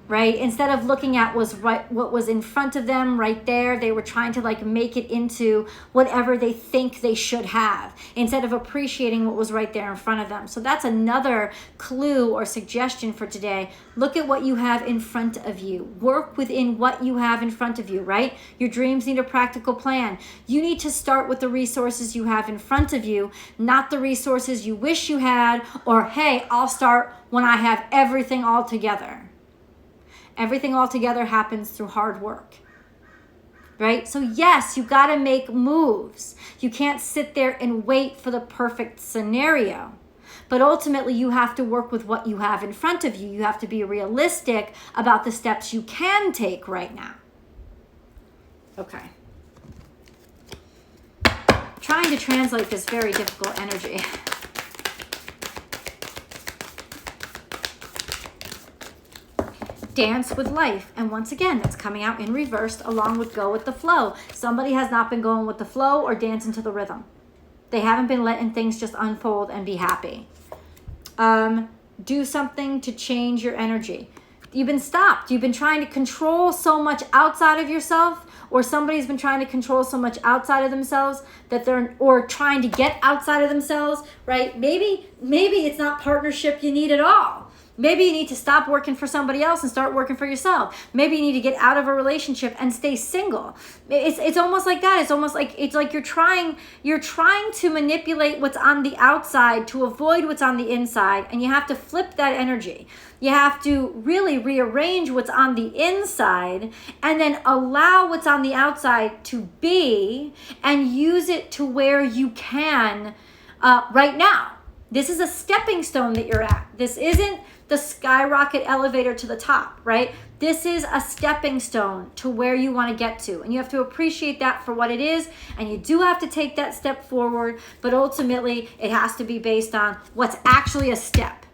right? Instead of looking at what was in front of them right there, they were trying to like make it into whatever they think they should have, instead of appreciating what was right there in front of them. So that's another clue or suggestion for today. Look at what you have in front of you. Work within what you have in front of you, right? Your dreams need a practical plan. You need to start with the resources you have in front of you, not the resources you wish you had, or hey, I'll start when I have everything all together. Everything all together happens through hard work, right? So yes, you got to make moves. You can't sit there and wait for the perfect scenario. But ultimately, you have to work with what you have in front of you. You have to be realistic about the steps you can take right now. Okay. Trying to translate this very difficult energy. Dance with life. And once again, that's coming out in reverse along with go with the flow. Somebody has not been going with the flow or dancing to the rhythm. They haven't been letting things just unfold and be happy. Do something to change your energy. You've been stopped. You've been trying to control so much outside of yourself, or somebody's been trying to control so much outside of themselves or trying to get outside of themselves, right? Maybe it's not partnership you need at all. Maybe you need to stop working for somebody else and start working for yourself. Maybe you need to get out of a relationship and stay single. It's almost like that. It's almost like you're trying to manipulate what's on the outside to avoid what's on the inside, and you have to flip that energy. You have to really rearrange what's on the inside and then allow what's on the outside to be and use it to where you can right now. This is a stepping stone that you're at. This isn't the skyrocket elevator to the top, right? This is a stepping stone to where you want to get to. And you have to appreciate that for what it is. And you do have to take that step forward. But ultimately, it has to be based on what's actually a step.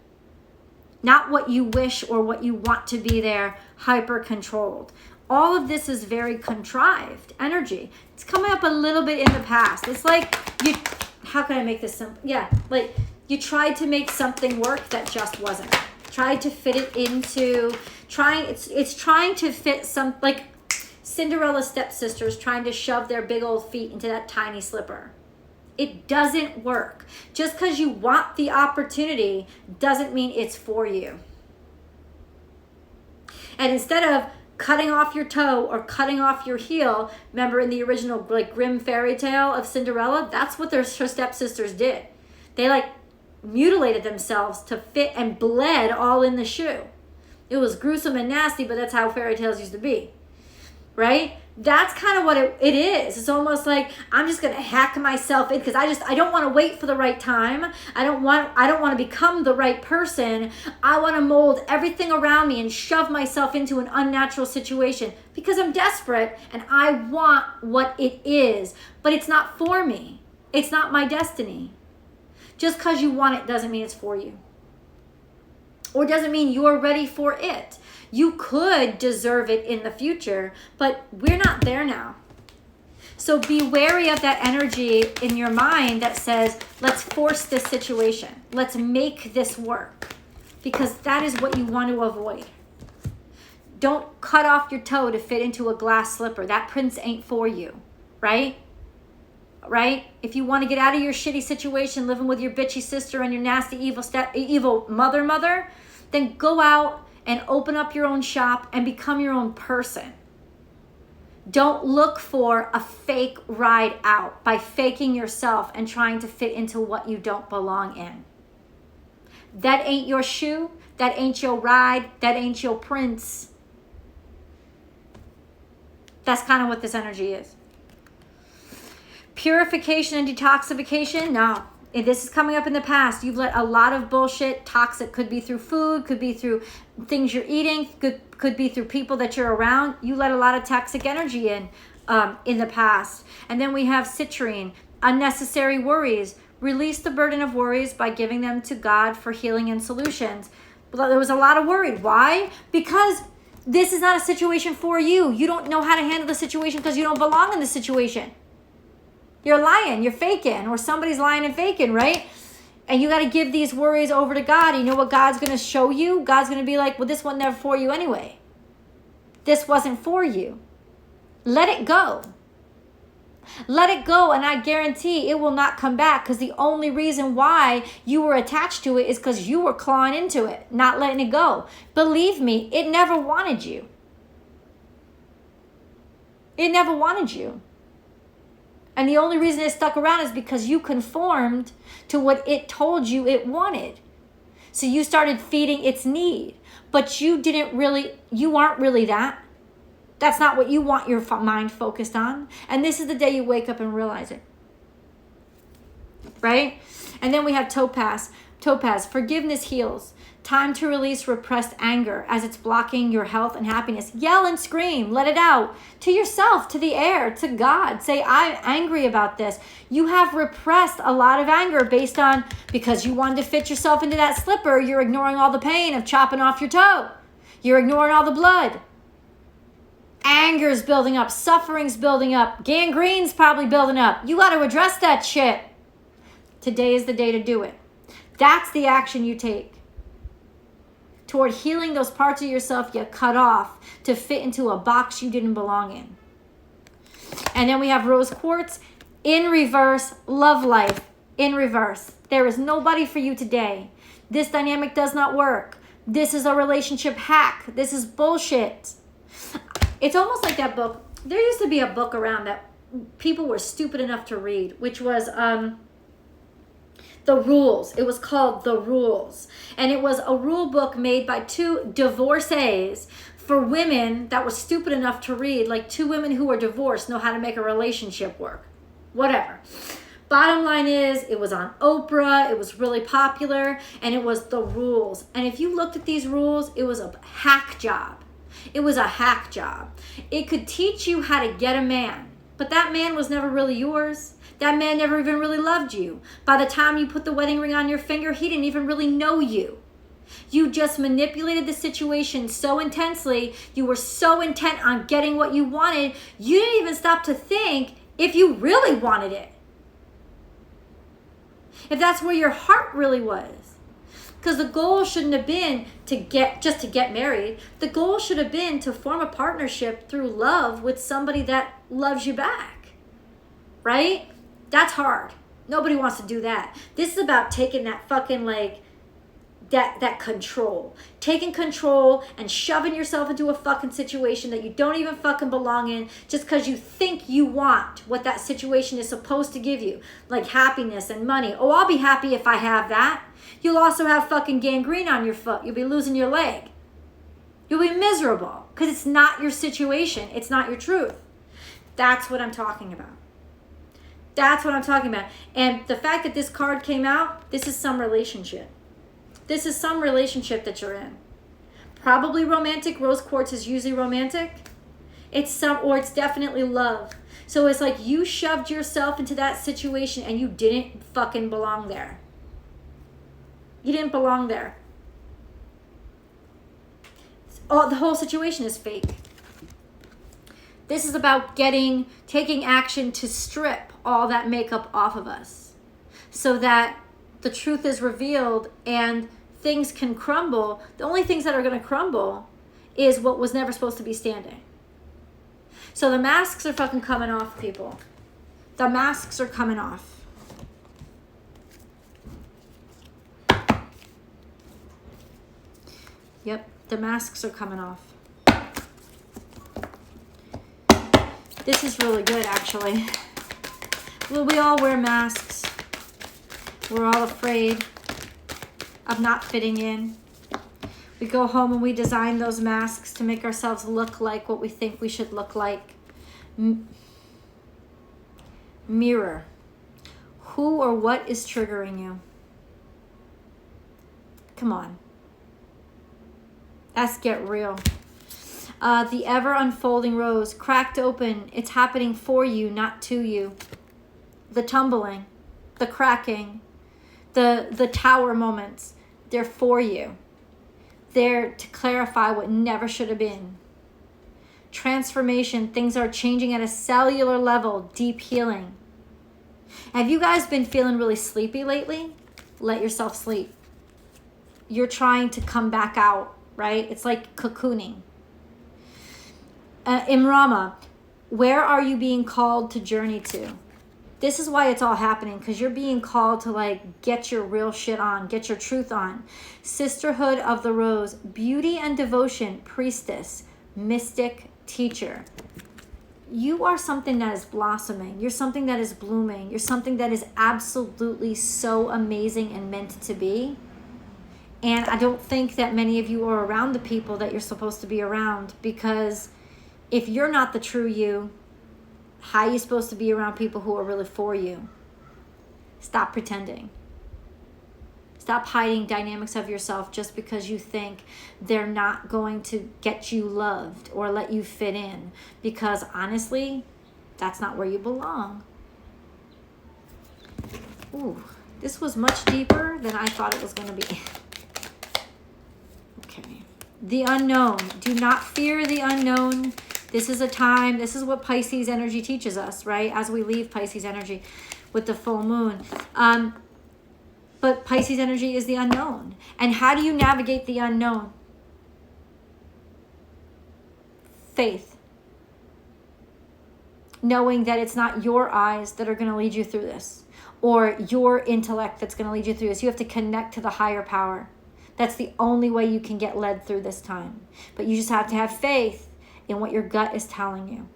Not what you wish or what you want to be there, hyper-controlled. All of this is very contrived energy. It's coming up a little bit in the past. It's like, how can I make this simple? Yeah, like you tried to make something work that just wasn't. Tried to fit it into, it's trying to fit some, like Cinderella's stepsisters trying to shove their big old feet into that tiny slipper. It doesn't work. Just because you want the opportunity doesn't mean it's for you. And instead of cutting off your toe or cutting off your heel, remember in the original like Grimm fairy tale of Cinderella, that's what her stepsisters did. They like mutilated themselves to fit and bled all in the shoe. It was gruesome and nasty, but that's how fairy tales used to be, right? That's kind of what it is. It's almost like I'm just going to hack myself in because I don't want to wait for the right time. I don't want to become the right person. I want to mold everything around me and shove myself into an unnatural situation because I'm desperate and I want what it is, but it's not for me. It's not my destiny. Just because you want it doesn't mean it's for you. Or doesn't mean you're ready for it. You could deserve it in the future, but we're not there now. So be wary of that energy in your mind that says, let's force this situation. Let's make this work. Because that is what you want to avoid. Don't cut off your toe to fit into a glass slipper. That prince ain't for you, right? Right? If you want to get out of your shitty situation, living with your bitchy sister and your nasty evil mother, then go out and open up your own shop and become your own person. Don't look for a fake ride out by faking yourself and trying to fit into what you don't belong in. That ain't your shoe. That ain't your ride. That ain't your prince. That's kind of what this energy is. Purification and detoxification? No. If this is coming up in the past, you've let a lot of bullshit, toxic, could be through food, could be through things you're eating, could be through people that you're around. You let a lot of toxic energy in the past. And then we have citrine, unnecessary worries. Release the burden of worries by giving them to God for healing and solutions. But there was a lot of worry. Why? Because this is not a situation for you. You don't know how to handle the situation because you don't belong in the situation. You're lying, you're faking, or somebody's lying and faking, right? And you got to give these worries over to God. You know what God's going to show you? God's going to be like, well, this wasn't never for you anyway. This wasn't for you. Let it go. Let it go, and I guarantee it will not come back because the only reason why you were attached to it is because you were clawing into it, not letting it go. Believe me, it never wanted you. It never wanted you. And the only reason it stuck around is because you conformed to what it told you it wanted. So you started feeding its need. But you aren't really that. That's not what you want your mind focused on. And this is the day you wake up and realize it. Right? And then we have topaz. Topaz, forgiveness heals. Time to release repressed anger as it's blocking your health and happiness. Yell and scream. Let it out. To yourself, to the air, to God. Say, I'm angry about this. You have repressed a lot of anger based on, because you wanted to fit yourself into that slipper, you're ignoring all the pain of chopping off your toe. You're ignoring all the blood. Anger's building up. Suffering's building up. Gangrene's probably building up. You got to address that shit. Today is the day to do it. That's the action you take toward healing those parts of yourself you cut off to fit into a box you didn't belong in. And then we have rose quartz in reverse, love life in reverse. There is nobody for you today. This dynamic does not work. This is a relationship hack. This is bullshit. It's almost like that book. There used to be a book around that people were stupid enough to read, which was The Rules. It was called The Rules. And it was a rule book made by two divorcees for women that were stupid enough to read. Like two women who were divorced know how to make a relationship work. Whatever. Bottom line is, it was on Oprah. It was really popular. And it was The Rules. And if you looked at these rules, it was a hack job. It was a hack job. It could teach you how to get a man. But that man was never really yours. That man never even really loved you. By the time you put the wedding ring on your finger, he didn't even really know you. You just manipulated the situation so intensely. You were so intent on getting what you wanted, you didn't even stop to think if you really wanted it. If that's where your heart really was. Because the goal shouldn't have been to get married. The goal should have been to form a partnership through love with somebody that loves you back. Right? That's hard. Nobody wants to do that. This is about taking that fucking that control. Taking control and shoving yourself into a fucking situation that you don't even fucking belong in just because you think you want what that situation is supposed to give you. Like happiness and money. Oh, I'll be happy if I have that. You'll also have fucking gangrene on your foot. You'll be losing your leg. You'll be miserable because it's not your situation. It's not your truth. That's what I'm talking about. That's what I'm talking about. And the fact that this card came out, this is some relationship. This is some relationship that you're in. Probably romantic. Rose quartz is usually romantic. It's definitely love. So it's like you shoved yourself into that situation and you didn't fucking belong there. You didn't belong there. Oh, the whole situation is fake. This is about taking action to strip all that makeup off of us so that the truth is revealed and things can crumble. The only things that are going to crumble is what was never supposed to be standing. So the masks are fucking coming off, people. The masks are coming off. Yep, the masks are coming off. This is really good, actually. Well, we all wear masks. We're all afraid of not fitting in. We go home and we design those masks to make ourselves look like what we think we should look like. Mirror. Who or what is triggering you? Come on. Let's get real. The ever unfolding rose, cracked open. It's happening for you, not to you. The tumbling, the cracking, the tower moments, they're for you. They're to clarify what never should have been. Transformation, things are changing at a cellular level, deep healing. Have you guys been feeling really sleepy lately? Let yourself sleep. You're trying to come back out, right? It's like cocooning. Imrama, where are you being called to journey to? This is why it's all happening, because you're being called to like get your real shit on, get your truth on. Sisterhood of the Rose, beauty and devotion, priestess, mystic, teacher. You are something that is blossoming. You're something that is blooming. You're something that is absolutely so amazing and meant to be. And I don't think that many of you are around the people that you're supposed to be around, because if you're not the true you, how are you supposed to be around people who are really for you? Stop pretending. Stop hiding dynamics of yourself just because you think they're not going to get you loved or let you fit in. Because honestly, that's not where you belong. Ooh, this was much deeper than I thought it was going to be. Okay. The unknown. Do not fear the unknown. This is a time, this is what Pisces energy teaches us, right? As we leave Pisces energy with the full moon. But Pisces energy is the unknown. And how do you navigate the unknown? Faith. Knowing that it's not your eyes that are going to lead you through this, or your intellect that's going to lead you through this. You have to connect to the higher power. That's the only way you can get led through this time. But you just have to have faith in what your gut is telling you.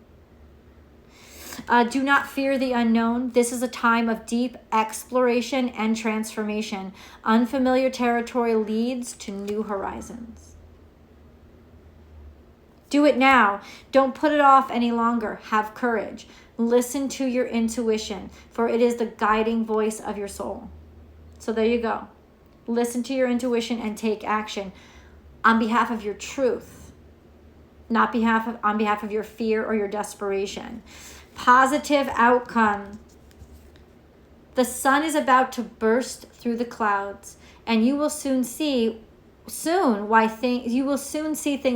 Do not fear the unknown. This is a time of deep exploration and transformation. Unfamiliar territory leads to new horizons. Do it now. Don't put it off any longer. Have courage. Listen to your intuition, for it is the guiding voice of your soul. So there you go. Listen to your intuition and take action on behalf of your truth. Not on behalf of your fear or your desperation. Positive outcome. The sun is about to burst through the clouds, and you will soon see things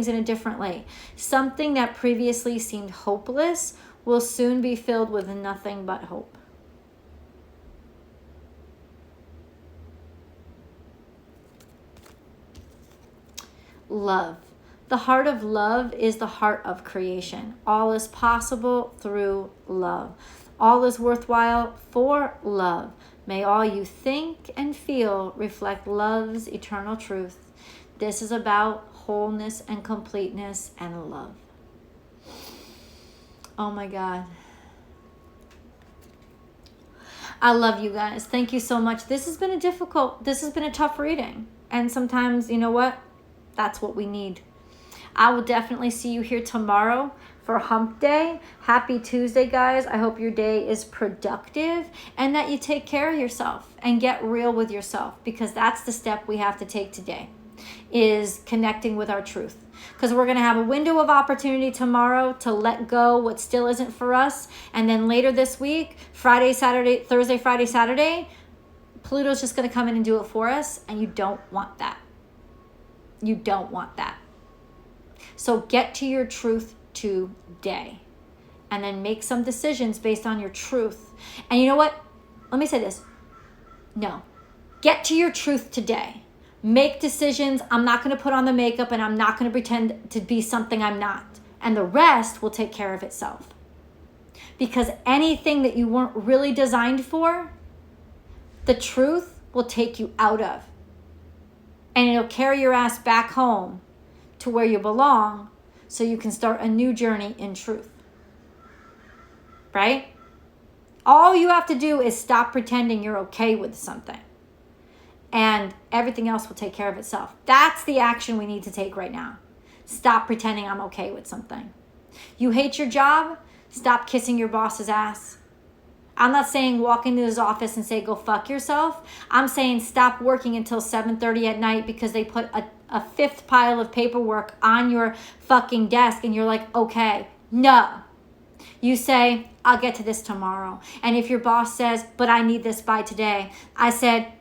in a different light. Something that previously seemed hopeless will soon be filled with nothing but hope. Love. The heart of love is the heart of creation. All is possible through love. All is worthwhile for love. May all you think and feel reflect love's eternal truth. This is about wholeness and completeness and love. Oh my God. I love you guys. Thank you so much. This has been a tough reading. And sometimes, you know what? That's what we need. I will definitely see you here tomorrow for Hump Day. Happy Tuesday, guys. I hope your day is productive and that you take care of yourself and get real with yourself, because that's the step we have to take today, is connecting with our truth. Because we're going to have a window of opportunity tomorrow to let go what still isn't for us. And then later this week, Thursday, Friday, Saturday, Pluto's just going to come in and do it for us. And you don't want that. You don't want that. So get to your truth today. And then make some decisions based on your truth. And you know what? Let me say this. No. Get to your truth today. Make decisions. I'm not going to put on the makeup and I'm not going to pretend to be something I'm not. And the rest will take care of itself. Because anything that you weren't really designed for, the truth will take you out of. And it'll carry your ass back home to where you belong so you can start a new journey in truth. Right? All you have to do is stop pretending you're okay with something. And everything else will take care of itself. That's the action we need to take right now. Stop pretending I'm okay with something. You hate your job? Stop kissing your boss's ass. I'm not saying walk into his office and say, go fuck yourself. I'm saying stop working until 7:30 at night because they put a fifth pile of paperwork on your fucking desk and you're like, okay, no. You say, I'll get to this tomorrow. And if your boss says, but I need this by today,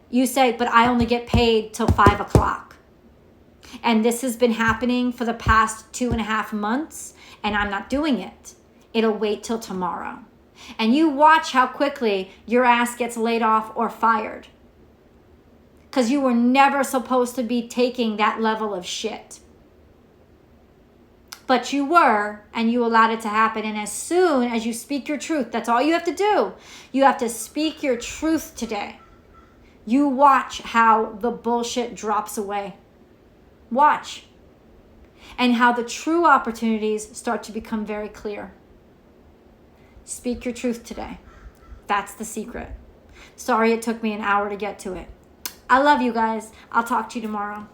you say, but I only get paid till 5 o'clock. And this has been happening for the past 2.5 months, and I'm not doing it. It'll wait till tomorrow. And you watch how quickly your ass gets laid off or fired. Because you were never supposed to be taking that level of shit. But you were, and you allowed it to happen. And as soon as you speak your truth, that's all you have to do. You have to speak your truth today. You watch how the bullshit drops away. Watch. And how the true opportunities start to become very clear. Speak your truth today. That's the secret. Sorry it took me an hour to get to it. I love you guys. I'll talk to you tomorrow.